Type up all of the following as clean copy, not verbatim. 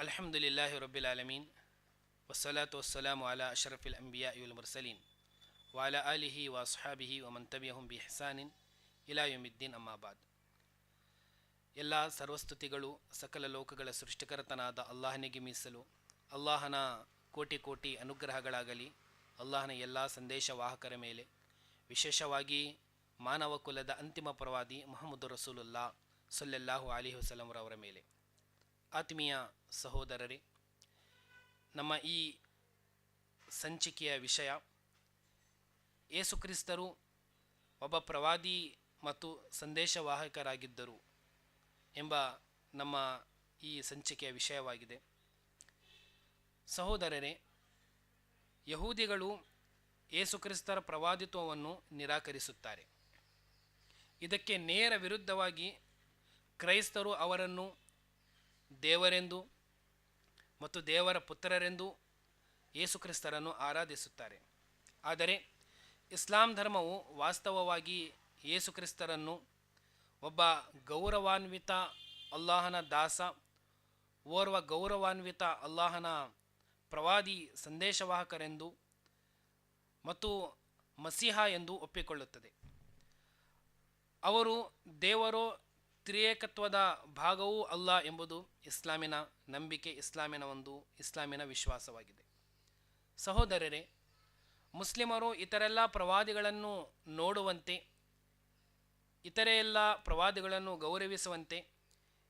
ಅಲ್ಹಮ್ದುಲಿಲ್ಲಾಹಿ ರಬ್ಬಿಲ್ ಆಲಮೀನ್ ವಸ್ಸಲಾತು ವಸ್ಸಲಾಮು ಅಲಾ ಅಶ್ರಫಿಲ್ ಅಂಬಿಯಾಇ ವಲ್ ಮುರ್ಸಲೀನ್ ವಅಲಾ ಆಲಿಹಿ ವ ಅಸ್ಹಾಬಿಹಿ ವ ಮನ್ ತಬಿಅಹುಂ ಬಿ ಇಹ್ಸಾನಿನ್ ಇಲಾ ಯೌಮಿದ್ದೀನ್ ಅಮ್ಮಾ ಬಾದ್. ಎಲ್ಲ ಸರ್ವಸ್ತುತಿಗಳು ಸಕಲ ಲೋಕಗಳ ಸೃಷ್ಟಿಕರ್ತನಾದ ಅಲ್ಲಾಹನಿಗೆ ಮೀಸಲು. ಅಲ್ಲಾಹನ ಕೋಟಿ ಕೋಟಿ ಅನುಗ್ರಹಗಳಾಗಲಿ ಅಲ್ಲಾಹನ ಎಲ್ಲ ಸಂದೇಶವಾಹಕರ ಮೇಲೆ, ವಿಶೇಷವಾಗಿ ಮಾನವ ಕುಲದ ಅಂತಿಮ ಪ್ರವಾದಿ ಮುಹಮ್ಮದ್ ರಸೂಲುಲ್ಲಾ ಸಲ್ಲಲ್ಲಾಹು ಅಲೈಹಿ ವಸಲ್ಲಂರವರ ಮೇಲೆ. ಆತ್ಮೀಯ ಸಹೋದರರೇ, ನಮ್ಮ ಈ ಸಂಚಿಕೆಯ ವಿಷಯ ಯೇಸುಕ್ರಿಸ್ತರು ಒಬ್ಬ ಪ್ರವಾದಿ ಮತ್ತು ಸಂದೇಶವಾಹಕರಾಗಿದ್ದರು ಎಂಬ ನಮ್ಮ ಈ ಸಂಚಿಕೆಯ ವಿಷಯವಾಗಿದೆ. ಸಹೋದರರೇ, ಯಹೂದಿಗಳು ಯೇಸುಕ್ರಿಸ್ತರ ಪ್ರವಾದಿತ್ವವನ್ನು ನಿರಾಕರಿಸುತ್ತಾರೆ. ಇದಕ್ಕೆ ನೇರ ವಿರುದ್ಧವಾಗಿ ಕ್ರೈಸ್ತರು ಅವರನ್ನು ದೇವರೆಂದು ಮತ್ತು ದೇವರ ಪುತ್ರರೆಂದು ಯೇಸುಕ್ರಿಸ್ತರನ್ನು ಆರಾಧಿಸುತ್ತಾರೆ. ಆದರೆ ಇಸ್ಲಾಂ ಧರ್ಮವು ವಾಸ್ತವವಾಗಿ ಯೇಸುಕ್ರಿಸ್ತರನ್ನು ಒಬ್ಬ ಗೌರವಾನ್ವಿತ ಅಲ್ಲಾಹನ ದಾಸ, ಓರ್ವ ಗೌರವಾನ್ವಿತ ಅಲ್ಲಾಹನ ಪ್ರವಾದಿ ಸಂದೇಶವಾಹಕರೆಂದು ಮತ್ತು ಮಸೀಹ ಎಂದು ಒಪ್ಪಿಕೊಳ್ಳುತ್ತದೆ. ಅವರು ದೇವರೋ ತ್ರಿಯೇಕತ್ವದ ಭಾಗವೂ ಅಲ್ಲ ಎಂಬುದು ಇಸ್ಲಾಮಿನ ನಂಬಿಕೆ, ಇಸ್ಲಾಮಿನ ವಿಶ್ವಾಸವಾಗಿದೆ. ಸಹೋದರರೇ, ಮುಸ್ಲಿಮರು ಇತರೆಲ್ಲ ಪ್ರವಾದಿಗಳನ್ನು ನೋಡುವಂತೆ, ಇತರೆ ಎಲ್ಲ ಪ್ರವಾದಿಗಳನ್ನು ಗೌರವಿಸುವಂತೆ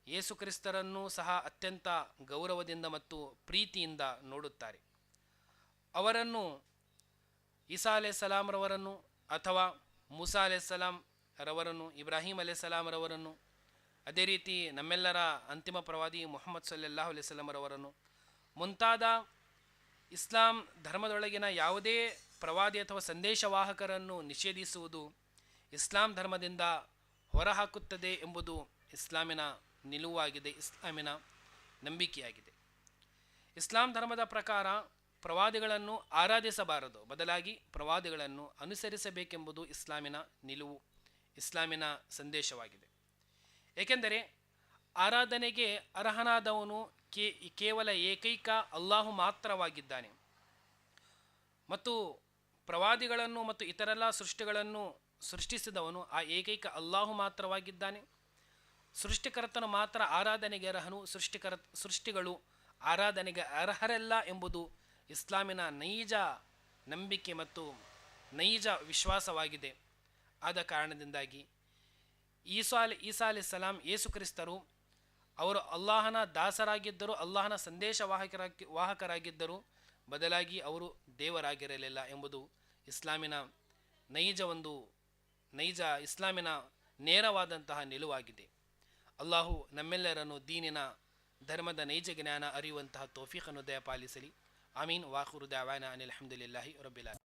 ಯೇಸುಕ್ರಿಸ್ತರನ್ನು ಸಹ ಅತ್ಯಂತ ಗೌರವದಿಂದ ಮತ್ತು ಪ್ರೀತಿಯಿಂದ ನೋಡುತ್ತಾರೆ. ಅವರನ್ನು ಈಸಾ ಅಲೈಹಿಸ್ಸಲಾಂ ರವರನ್ನು ಅಥವಾ ಮೂಸಾ ಅಲೈಹಿಸ್ಸಲಾಂ ರವರನ್ನು, ಇಬ್ರಾಹಿಂ ಅಲೈಹಿಸ್ಸಲಾಂ ರವರನ್ನು, ಅದೇ ರೀತಿ ನಮ್ಮೆಲ್ಲರ ಅಂತಿಮ ಪ್ರವಾದಿ ಮುಹಮ್ಮದ್ ಸಲ್ಲಲ್ಲಾಹು ಅಲೈಹಿ ವಸಲ್ಲಂ ರವರನ್ನು ಮುಂತಾದ ಇಸ್ಲಾಂ ಧರ್ಮದೊಳಗಿನ ಯಾವುದೇ ಪ್ರವಾದಿ ಅಥವಾ ಸಂದೇಶವಾಹಕರನ್ನು ನಿಷೇಧಿಸುವುದು ಇಸ್ಲಾಂ ಧರ್ಮದಿಂದ ಹೊರಹಾಕುತ್ತದೆ ಎಂಬುದು ಇಸ್ಲಾಮಿನ ನಿಲುವಾಗಿದೆ, ಇಸ್ಲಾಮಿನ ನಂಬಿಕೆಯಾಗಿದೆ. ಇಸ್ಲಾಂ ಧರ್ಮದ ಪ್ರಕಾರ ಪ್ರವಾದಿಗಳನ್ನು ಆರಾಧಿಸಬಾರದು, ಬದಲಾಗಿ ಪ್ರವಾದಿಗಳನ್ನು ಅನುಸರಿಸಬೇಕೆಂಬುದು ಇಸ್ಲಾಮಿನ ನಿಲುವು, ಇಸ್ಲಾಮಿನ ಸಂದೇಶವಾಗಿದೆ. ಏಕೆಂದರೆ ಆರಾಧನೆಗೆ ಅರ್ಹನಾದವನು ಕೇವಲ ಏಕೈಕ ಅಲ್ಲಾಹು ಮಾತ್ರವಾಗಿದ್ದಾನೆ ಮತ್ತು ಪ್ರವಾದಿಗಳನ್ನು ಮತ್ತು ಇತರೆಲ್ಲ ಸೃಷ್ಟಿಗಳನ್ನು ಸೃಷ್ಟಿಸಿದವನು ಆ ಏಕೈಕ ಅಲ್ಲಾಹು ಮಾತ್ರವಾಗಿದ್ದಾನೆ. ಸೃಷ್ಟಿಕರ್ತನು ಮಾತ್ರ ಆರಾಧನೆಗೆ ಅರ್ಹನು, ಸೃಷ್ಟಿಗಳು ಆರಾಧನೆಗೆ ಅರ್ಹರಲ್ಲ ಎಂಬುದು ಇಸ್ಲಾಮಿನ ನೈಜ ನಂಬಿಕೆ ಮತ್ತು ನೈಜ ವಿಶ್ವಾಸವಾಗಿದೆ. ಆದ ಕಾರಣದಿಂದಾಗಿ ಈಸಾ ಅಲೈಹಿಸ್ಸಲಾಂ ಯೇಸುಕ್ರಿಸ್ತರು ಅವರು ಅಲ್ಲಾಹನ ದಾಸರಾಗಿದ್ದರು, ಅಲ್ಲಾಹನ ವಾಹಕರಾಗಿದ್ದರು, ಬದಲಾಗಿ ಅವರು ದೇವರಾಗಿರಲಿಲ್ಲ ಎಂಬುದು ಇಸ್ಲಾಮಿನ ಇಸ್ಲಾಮಿನ ನೇರವಾದಂತಹ ನಿಲುವಾಗಿದೆ. ಅಲ್ಲಾಹು ನಮ್ಮೆಲ್ಲರನ್ನು ದೀನಿನ ಧರ್ಮದ ನೈಜ ಜ್ಞಾನ ಅರಿಯುವಂತಹ ತೌಫೀಕನ್ನು ದಯಪಾಲಿಸಲಿ. ಆಮೀನ್. ವಾಖಿರು ದಅವಾನಾ ಅನಿಲ್ ಹಮ್ದುಲಿಲ್ಲಾಹಿ ರಬ್ಬಿಲ್ ಆಲಮೀನ್.